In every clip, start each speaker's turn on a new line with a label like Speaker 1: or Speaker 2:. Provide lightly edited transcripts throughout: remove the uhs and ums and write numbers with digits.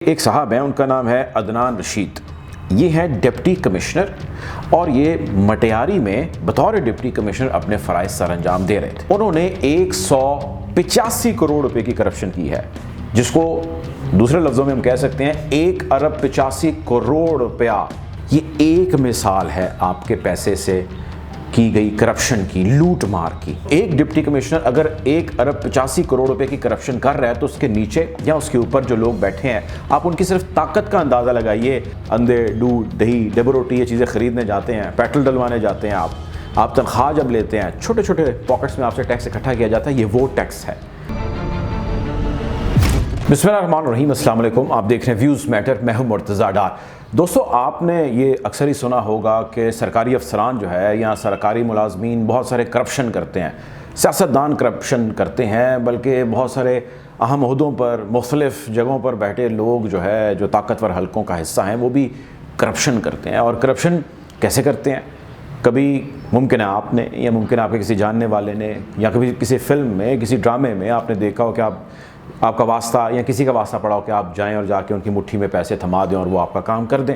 Speaker 1: ایک صاحب ہیں، ان کا نام ہے عدنان رشید. یہ ہیں ڈپٹی کمشنر اور یہ مٹیاری میں بطور ڈپٹی کمشنر اپنے فرائض سر انجام دے رہے تھے. انہوں نے 185 کروڑ روپے کی کرپشن کی ہے، جس کو دوسرے لفظوں میں ہم کہہ سکتے ہیں 1 ارب 85 کروڑ روپیہ. یہ ایک مثال ہے آپ کے پیسے سے کی گئی کرپشن کی، لوٹ مار کی. ایک ڈپٹی کمشنر اگر 1 ارب 85 کروڑ روپے کی کرپشن کر رہا ہے تو اس کے نیچے یا اس کے اوپر جو لوگ بیٹھے ہیں، آپ ان کی صرف طاقت کا اندازہ لگائیے. اندھے، دودھ، دہی، ڈبر روٹی، یہ چیزیں خریدنے جاتے ہیں، پیٹرول ڈلوانے جاتے ہیں. آپ تنخواہ جب لیتے ہیں، چھوٹے چھوٹے پاکٹس میں آپ سے ٹیکس اکٹھا کیا جاتا ہے، یہ وہ ٹیکس ہے. بسم اللہ الرحمن الرحیم. السلام علیکم. آپ دیکھ رہے ہیں ویوز میٹر. میں ہوں مرتضیٰ ڈار. دوستو، آپ نے یہ اکثر ہی سنا ہوگا کہ سرکاری افسران جو ہے یا سرکاری ملازمین بہت سارے کرپشن کرتے ہیں. سیاستدان کرپشن کرتے ہیں، بلکہ بہت سارے اہم عہدوں پر مختلف جگہوں پر بیٹھے لوگ جو ہے، جو طاقتور حلقوں کا حصہ ہیں، وہ بھی کرپشن کرتے ہیں. اور کرپشن کیسے کرتے ہیں؟ کبھی ممکن ہے آپ نے، یا ممکن ہے آپ کے کسی جاننے والے نے، یا کبھی کسی فلم میں، کسی ڈرامے میں آپ نے دیکھا ہو کہ آپ کا واسطہ یا کسی کا واسطہ پڑا ہو کہ آپ جائیں اور جا کے ان کی مٹھی میں پیسے تھما دیں اور وہ آپ کا کام کر دیں.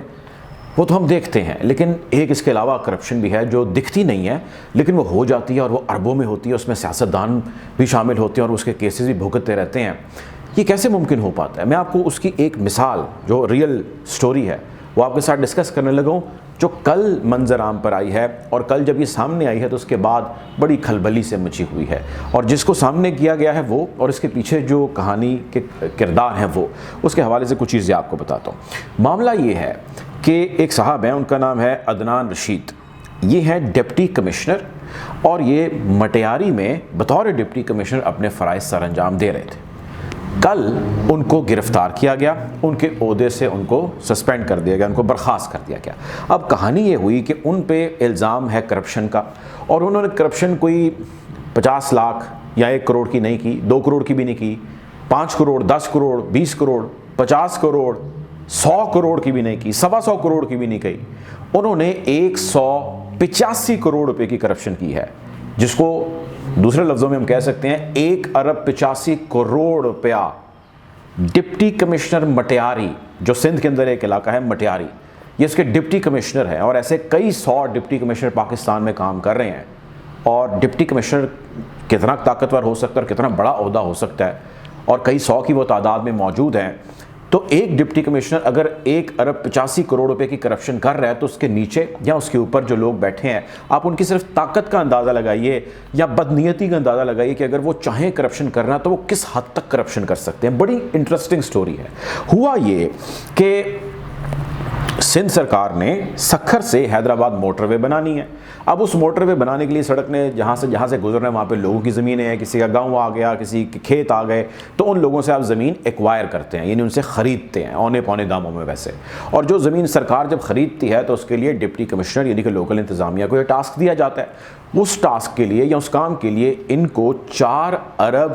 Speaker 1: وہ تو ہم دیکھتے ہیں، لیکن ایک اس کے علاوہ کرپشن بھی ہے جو دکھتی نہیں ہے لیکن وہ ہو جاتی ہے، اور وہ اربوں میں ہوتی ہے. اس میں سیاستدان بھی شامل ہوتے ہیں اور اس کے کیسز بھی بھگتتے رہتے ہیں. یہ کیسے ممکن ہو پاتا ہے؟ میں آپ کو اس کی ایک مثال جو ریئل سٹوری ہے وہ آپ کے ساتھ ڈسکس کرنے لگا ہوں، جو کل منظر عام پر آئی ہے. اور کل جب یہ سامنے آئی ہے تو اس کے بعد بڑی کھلبلی سے مچی ہوئی ہے، اور جس کو سامنے کیا گیا ہے وہ، اور اس کے پیچھے جو کہانی کے کردار ہیں وہ، اس کے حوالے سے کچھ چیزیں آپ کو بتاتا ہوں. معاملہ یہ ہے کہ ایک صاحب ہیں، ان کا نام ہے عدنان رشید. یہ ہیں ڈپٹی کمشنر اور یہ مٹیاری میں بطور ڈپٹی کمشنر اپنے فرائض سر انجام دے رہے تھے. کل ان کو گرفتار کیا گیا، ان کے عہدے سے ان کو سسپینڈ کر دیا گیا، ان کو برخاست کر دیا گیا. اب کہانی یہ ہوئی کہ ان پہ الزام ہے کرپشن کا، اور انہوں نے کرپشن کوئی 50 لاکھ یا 1 کروڑ کی نہیں کی، 2 کروڑ کی بھی نہیں کی، 5 کروڑ، 10 کروڑ، 20 کروڑ، 50 کروڑ، 100 کروڑ کی بھی نہیں کی، 125 کروڑ کی بھی نہیں کی. انہوں نے 185 کروڑ روپے کی کرپشن کی ہے، جس کو دوسرے لفظوں میں ہم کہہ سکتے ہیں 1 ارب 85 کروڑ روپیہ. ڈپٹی کمشنر مٹیاری، جو سندھ کے اندر ایک علاقہ ہے مٹیاری، یہ اس کے ڈپٹی کمشنر ہیں. اور ایسے کئی 100 ڈپٹی کمشنر پاکستان میں کام کر رہے ہیں. اور ڈپٹی کمشنر کتنا طاقتور ہو سکتا ہے اور کتنا بڑا عہدہ ہو سکتا ہے، اور کئی 100 کی وہ تعداد میں موجود ہیں. تو ایک ڈپٹی کمشنر اگر 1 ارب 85 کروڑ روپے کی کرپشن کر رہا ہے تو اس کے نیچے یا اس کے اوپر جو لوگ بیٹھے ہیں، آپ ان کی صرف طاقت کا اندازہ لگائیے یا بدنیتی کا اندازہ لگائیے کہ اگر وہ چاہیں کرپشن کرنا تو وہ کس حد تک کرپشن کر سکتے ہیں. بڑی انٹرسٹنگ سٹوری ہے. ہوا یہ کہ سندھ سرکار نے سکھر سے حیدرآباد موٹر وے بنانی ہے. اب اس موٹر وے بنانے کے لیے سڑک نے جہاں سے گزرنا ہے وہاں پہ لوگوں کی زمینیں ہیں، کسی کا گاؤں آ گیا، کسی کے کھیت آ گئے، تو ان لوگوں سے آپ زمین ایکوائر کرتے ہیں، یعنی ان سے خریدتے ہیں اونے پونے داموں میں ویسے. اور جو زمین سرکار جب خریدتی ہے تو اس کے لیے ڈپٹی کمشنر یعنی کہ لوکل انتظامیہ کو یہ ٹاسک دیا جاتا ہے. اس ٹاسک کے لیے یا اس کام کے لیے ان کو 4 ارب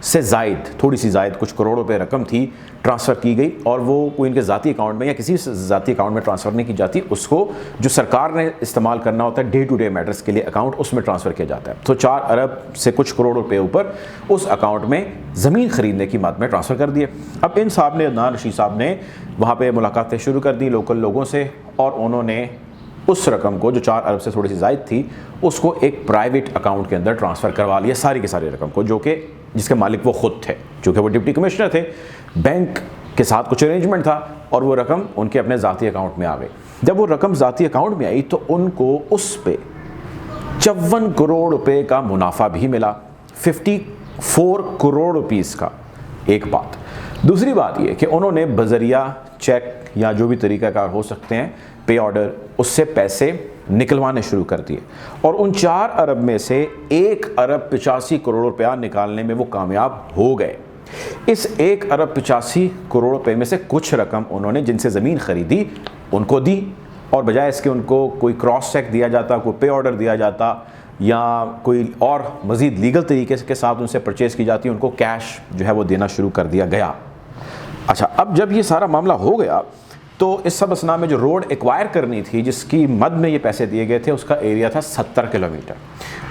Speaker 1: سے زائد، تھوڑی سی زائد، کچھ کروڑ روپے رقم تھی، ٹرانسفر کی گئی. اور وہ کوئی ان کے ذاتی اکاؤنٹ میں یا کسی ذاتی اکاؤنٹ میں ٹرانسفر نہیں کی جاتی، اس کو جو سرکار نے استعمال کرنا ہوتا ہے ڈے ٹو ڈے میٹرز کے لیے اکاؤنٹ، اس میں ٹرانسفر کیا جاتا ہے. تو 4 ارب سے کچھ کروڑ روپے اوپر اس اکاؤنٹ میں زمین خریدنے کی مد میں ٹرانسفر کر دیے. اب ان صاحب نے، عدنان رشید صاحب نے وہاں پہ ملاقاتیں شروع کر دی لوکل لوگوں سے، اور انہوں نے اس رقم کو جو 4 ارب سے تھوڑی سی زائد تھی اس کو ایک پرائیویٹ اکاؤنٹ کے اندر ٹرانسفر کروا لیا، ساری کی ساری رقم کو، جو کہ جس کے مالک وہ خود تھے، چونکہ وہ ڈپٹی کمشنر تھے. بینک کے ساتھ کچھ ارینجمنٹ تھا اور وہ رقم ان کے اپنے ذاتی اکاؤنٹ میں آ گئی. جب وہ رقم ذاتی اکاؤنٹ میں آئی تو ان کو اس پہ 54 کروڑ روپے کا منافع بھی ملا، 54 کروڑ روپیز کا. ایک بات. دوسری بات یہ کہ انہوں نے بذریعہ چیک یا جو بھی طریقہ کار ہو سکتے ہیں، پے آرڈر، اس سے پیسے نکلوانے شروع کر دیے. اور ان 4 ارب میں سے 1 ارب 85 کروڑ روپیہ نکالنے میں وہ کامیاب ہو گئے. اس 1 ارب 85 کروڑ روپے میں سے کچھ رقم انہوں نے جن سے زمین خریدی ان کو دی، اور بجائے اس کے ان کو کوئی کراس چیک دیا جاتا، کوئی پے آرڈر دیا جاتا، یا کوئی اور مزید لیگل طریقے کے ساتھ ان سے پرچیز کی جاتی، ان کو کیش جو ہے وہ دینا شروع کر دیا گیا. اچھا، اب جب یہ سارا معاملہ ہو گیا تو اس سب اسنا میں جو روڈ ایکوائر کرنی تھی جس کی مد میں یہ پیسے دیے گئے تھے اس کا ایریا تھا 70 کلومیٹر.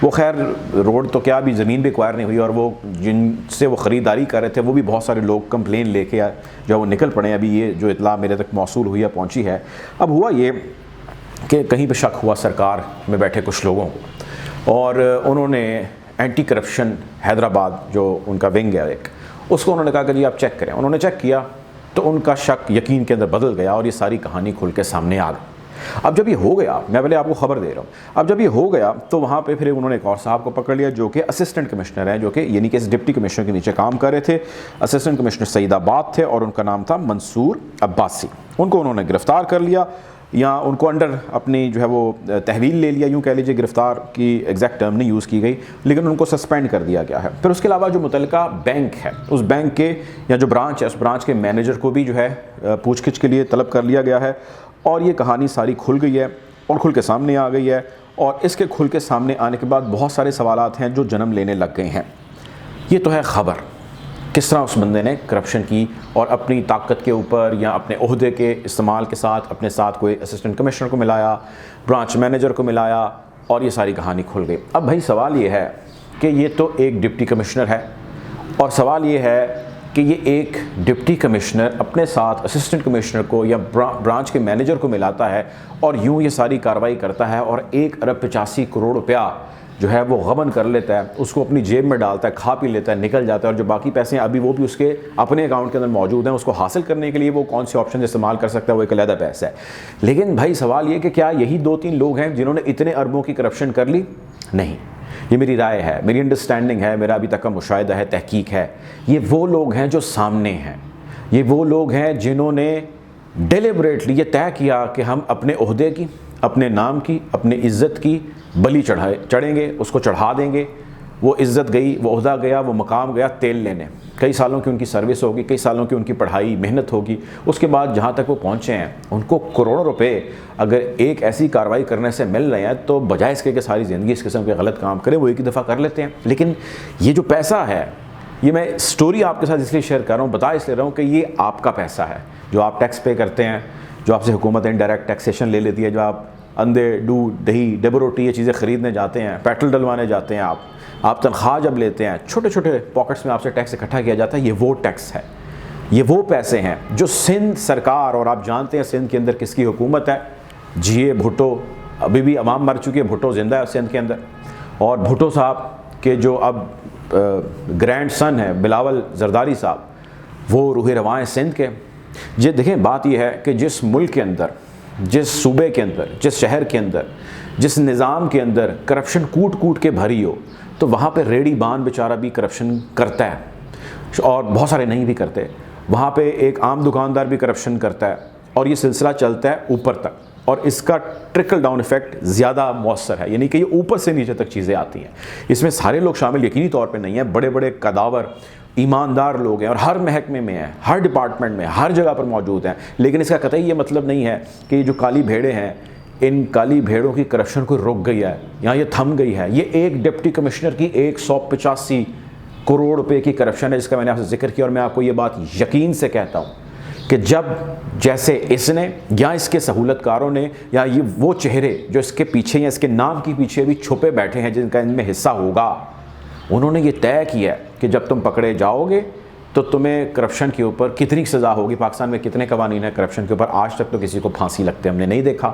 Speaker 1: وہ خیر روڈ تو کیا بھی زمین بھی ایکوائر نہیں ہوئی, اور وہ جن سے وہ خریداری کر رہے تھے وہ بھی بہت سارے لوگ کمپلین لے کے جو وہ نکل پڑے. ابھی یہ جو اطلاع میرے تک موصول ہوئی ہے پہنچی ہے. اب ہوا یہ کہ کہیں پہ شک ہوا سرکار میں بیٹھے کچھ لوگوں کو, اور انہوں نے اینٹی کرپشن حیدرآباد جو ان کا ونگ ہے ایک, اس کو انہوں نے کہا کہ جی آپ چیک کریں. انہوں نے چیک کیا تو ان کا شک یقین کے اندر بدل گیا اور یہ ساری کہانی کھل کے سامنے آ گئی. اب جب یہ ہو گیا, میں پہلے آپ کو خبر دے رہا ہوں, اب جب یہ ہو گیا تو وہاں پہ پھر انہوں نے ایک اور صاحب کو پکڑ لیا جو کہ اسسٹنٹ کمشنر ہیں, جو کہ یعنی کہ اس ڈپٹی کمشنر کے نیچے کام کر رہے تھے. اسسٹنٹ کمشنر سعید آباد تھے اور ان کا نام تھا منصور عباسی. ان کو انہوں نے گرفتار کر لیا, یا ان کو انڈر اپنی جو ہے وہ تحویل لے لیا, یوں کہہ لیجیے. گرفتار کی ایگزیکٹ ٹرم نہیں یوز کی گئی, لیکن ان کو سسپینڈ کر دیا گیا ہے. پھر اس کے علاوہ جو متعلقہ بینک ہے, اس بینک کے یا جو برانچ ہے اس برانچ کے مینیجر کو بھی جو ہے پوچھ گچھ کے لیے طلب کر لیا گیا ہے. اور یہ کہانی ساری کھل گئی ہے اور کھل کے سامنے آ گئی ہے. اور اس کے کھل کے سامنے آنے کے بعد بہت سارے سوالات ہیں جو جنم لینے لگ گئے ہیں. یہ تو ہے خبر کس طرح اس بندے نے کرپشن کی اور اپنی طاقت کے اوپر یا اپنے عہدے کے استعمال کے ساتھ اپنے ساتھ کوئی اسسٹنٹ کمشنر کو ملایا, برانچ مینیجر کو ملایا, اور یہ ساری کہانی کھل گئی. اب بھائی سوال یہ ہے کہ یہ تو ایک ڈپٹی کمشنر ہے, اور سوال یہ ہے کہ یہ ایک ڈپٹی کمشنر اپنے ساتھ اسسٹنٹ کمشنر کو یا برانچ کے مینیجر کو ملاتا ہے اور یوں یہ ساری کارروائی کرتا ہے, اور 1.85 کروڑ روپیہ جو ہے وہ غبن کر لیتا ہے, اس کو اپنی جیب میں ڈالتا ہے, کھا پی لیتا ہے, نکل جاتا ہے. اور جو باقی پیسے ہیں ابھی وہ بھی اس کے اپنے اکاؤنٹ کے اندر موجود ہیں. اس کو حاصل کرنے کے لیے وہ کون سے آپشن استعمال کر سکتا ہے وہ ایک علیحدہ بحث ہے. لیکن بھائی سوال یہ کہ کیا یہی 2-3 لوگ ہیں جنہوں نے اتنے اربوں کی کرپشن کر لی؟ نہیں. یہ میری رائے ہے, میری انڈرسٹینڈنگ ہے, میرا ابھی تک کا مشاہدہ ہے, تحقیق ہے. یہ وہ لوگ ہیں جو سامنے ہیں, یہ وہ لوگ ہیں جنہوں نے ڈیلیبریٹلی یہ طے کیا کہ ہم اپنے عہدے کی, اپنے نام کی, اپنی عزت کی بلی چڑھیں گے, اس کو چڑھا دیں گے. وہ عزت گئی, وہ عہدہ گیا, وہ مقام گیا تیل لینے. کئی سالوں کی ان کی سروس ہوگی, کئی سالوں کی ان کی پڑھائی محنت ہوگی. اس کے بعد جہاں تک وہ پہنچے ہیں ان کو کروڑوں روپے اگر ایک ایسی کارروائی کرنے سے مل رہے ہیں تو بجائے اس کے کہ ساری زندگی اس قسم کے غلط کام کریں وہ ایک ہی دفعہ کر لیتے ہیں. لیکن یہ جو پیسہ ہے, یہ میں سٹوری آپ کے ساتھ اس لیے شیئر کر رہا ہوں, بتا اس لیے رہا ہوں کہ یہ آپ کا پیسہ ہے جو آپ ٹیکس پے کرتے ہیں, جو آپ سے حکومت انڈائریکٹ ٹیکسیشن لے لیتی ہے, جو آپ اندے, دودھ, دہی, ڈبو روٹی یہ چیزیں خریدنے جاتے ہیں, پیٹرول ڈلوانے جاتے ہیں, آپ تنخواہ جب لیتے ہیں, چھوٹے چھوٹے پاکٹس میں آپ سے ٹیکس اکٹھا کیا جاتا ہے. یہ وہ ٹیکس ہے, یہ وہ پیسے ہیں جو سندھ سرکار, اور آپ جانتے ہیں سندھ کے اندر کس کی حکومت ہے, جی بھٹو. ابھی بھی عوام مر چکی ہے, بھٹو زندہ ہے سندھ کے اندر. اور بھٹو صاحب کے جو اب گرینڈ سن ہے بلاول زرداری صاحب, وہ روح رواں ہیں سندھ کے. یہ دیکھیں بات یہ ہے کہ جس ملک کے اندر, جس صوبے کے اندر, جس شہر کے اندر, جس نظام کے اندر کرپشن کوٹ کوٹ کے بھری ہو, تو وہاں پہ ریڑھی بان بیچارہ بھی کرپشن کرتا ہے, اور بہت سارے نہیں بھی کرتے. وہاں پہ ایک عام دکاندار بھی کرپشن کرتا ہے, اور یہ سلسلہ چلتا ہے اوپر تک, اور اس کا ٹرکل ڈاؤن ایفیکٹ زیادہ مؤثر ہے. یعنی کہ یہ اوپر سے نیچے تک چیزیں آتی ہیں. اس میں سارے لوگ شامل یقینی طور پہ نہیں ہیں, بڑے بڑے قداور ایماندار لوگ ہیں اور ہر محکمے میں ہیں, ہر ڈپارٹمنٹ میں, ہر جگہ پر موجود ہیں. لیکن اس کا قطعی یہ مطلب نہیں ہے کہ یہ جو کالی بھیڑیں ہیں, ان کالی بھیڑوں کی کرپشن کو رک گئی ہے یا یہ تھم گئی ہے. یہ ایک ڈپٹی کمشنر کی 185 کروڑ روپے کی کرپشن ہے جس کا میں نے آپ سے ذکر کیا. اور میں آپ کو یہ بات یقین سے کہتا ہوں کہ جب جیسے اس نے یا اس کے سہولت کاروں نے یا یہ وہ چہرے جو اس کے پیچھے یا اس کے نام کے پیچھے بھی چھپے بیٹھے ہیں جن کا ان میں حصہ ہوگا, انہوں نے یہ طے کیا ہے کہ جب تم پکڑے جاؤ گے تو تمہیں کرپشن کے اوپر کتنی سزا ہوگی. پاکستان میں کتنے قوانین ہیں کرپشن کے اوپر, آج تک تو کسی کو پھانسی لگتے ہم نے نہیں دیکھا.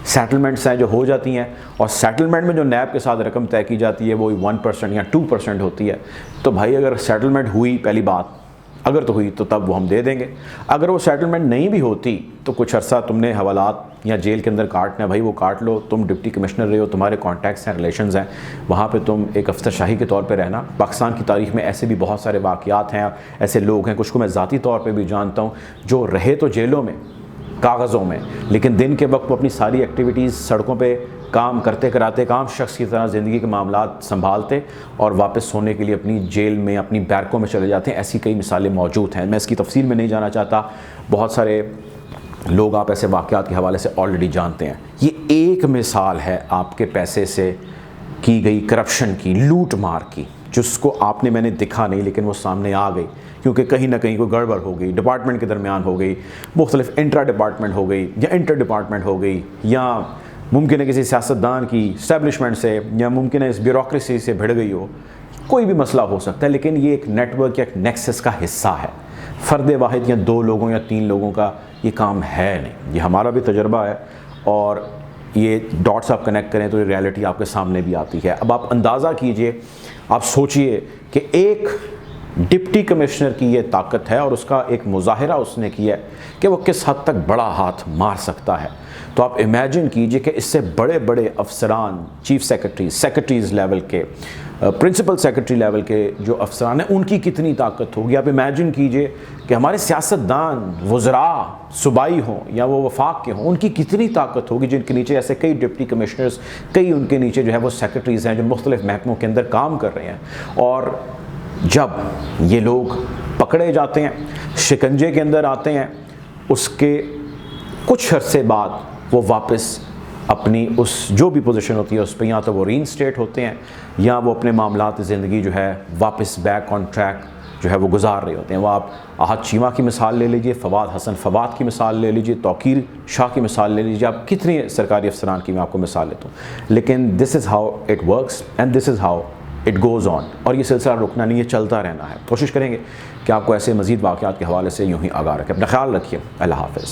Speaker 1: سیٹلمنٹس ہیں جو ہو جاتی ہیں, اور سیٹلمنٹ میں جو نیب کے ساتھ رقم طے کی جاتی ہے وہ 1% یا 2% ہوتی ہے. تو بھائی اگر سیٹلمنٹ ہوئی, پہلی بات اگر تو ہوئی تو تب وہ ہم دے دیں گے. اگر وہ سیٹلمنٹ نہیں بھی ہوتی تو کچھ عرصہ تم نے حوالات یا جیل کے اندر کاٹنا ہے, بھائی وہ کاٹ لو. تم ڈپٹی کمشنر رہے ہو, تمہارے کانٹیکٹس ہیں, ریلیشنز ہیں, وہاں پہ تم ایک افسر شاہی کے طور پہ رہنا. پاکستان کی تاریخ میں ایسے بھی بہت سارے واقعات ہیں, ایسے لوگ ہیں, کچھ کو میں ذاتی طور پہ بھی جانتا ہوں, جو رہے تو جیلوں میں, کاغذوں میں, لیکن دن کے وقت وہ اپنی ساری ایکٹیویٹیز سڑکوں پہ کام کرتے کراتے, ایک عام شخص کی طرح زندگی کے معاملات سنبھالتے اور واپس سونے کے لیے اپنی جیل میں, اپنی بیرکوں میں چلے جاتے ہیں. ایسی کئی مثالیں موجود ہیں, میں اس کی تفصیل میں نہیں جانا چاہتا. بہت سارے لوگ آپ ایسے واقعات کے حوالے سے آلریڈی جانتے ہیں. یہ ایک مثال ہے آپ کے پیسے سے کی گئی کرپشن کی, لوٹ مار کی, جس کو آپ نے میں نے دکھا نہیں لیکن وہ سامنے آ گئی، کیونکہ کہیں نہ کہیں کوئی گڑبڑ ہو گئی، ڈپارٹمنٹ کے درمیان ہو گئی، مختلف انٹرا ڈپارٹمنٹ ہو گئی یا انٹر ڈپارٹمنٹ ہو گئی، یا ممکن ہے کسی سیاستدان کی اسٹیبلشمنٹ سے، یا ممکن ہے اس بیوروکریسی سے بھڑ گئی ہو، کوئی بھی مسئلہ ہو سکتا ہے، لیکن یہ ایک نیٹ ورک یا ایک نیکسس کا حصہ ہے۔ فرد واحد یا 2 لوگوں یا 3 لوگوں کا یہ کام ہے نہیں، یہ ہمارا بھی تجربہ ہے، اور یہ ڈاٹس آپ کنیکٹ کریں تو یہ ریالٹی آپ کے سامنے بھی آتی ہے۔ اب آپ اندازہ کیجئے، آپ سوچئے کہ ایک ڈپٹی کمشنر کی یہ طاقت ہے اور اس کا ایک مظاہرہ اس نے کیا ہے کہ وہ کس حد تک بڑا ہاتھ مار سکتا ہے۔ تو آپ امیجن کیجئے کہ اس سے بڑے بڑے افسران، چیف سیکرٹریز لیول کے، پرنسپل سیکرٹری لیول کے جو افسران ہیں، ان کی کتنی طاقت ہوگی۔ آپ امیجن کیجئے کہ ہمارے سیاستدان، وزراء، صوبائی ہوں یا وہ وفاق کے ہوں، ان کی کتنی طاقت ہوگی، جن کے نیچے ایسے کئی ڈپٹی کمشنرز، کئی ان کے نیچے جو ہے وہ سیکرٹریز ہیں جو مختلف محکموں کے اندر کام کر رہے ہیں۔ اور جب یہ لوگ پکڑے جاتے ہیں، شکنجے کے اندر آتے ہیں، اس کے کچھ عرصے بعد وہ واپس اپنی اس جو بھی پوزیشن ہوتی ہے اس پہ یا تو وہ ری انسٹیٹ ہوتے ہیں یا وہ اپنے معاملات زندگی جو ہے واپس بیک آن ٹریک جو ہے وہ گزار رہے ہوتے ہیں۔ وہ آپ احد چیمہ کی مثال لے لیجئے، فواد حسن فواد کی مثال لے لیجئے، توقیر شاہ کی مثال لے لیجئے، آپ کتنے سرکاری افسران کی میں آپ کو مثال لیتا ہوں، لیکن this is how it works and this is how it goes on, اور یہ سلسلہ رکنا نہیں، یہ چلتا رہنا ہے۔ کوشش کریں گے کہ آپ کو ایسے مزید واقعات کے حوالے سے یوں ہی آگاہ رکھیں۔ اپنا خیال رکھیے، اللہ حافظ۔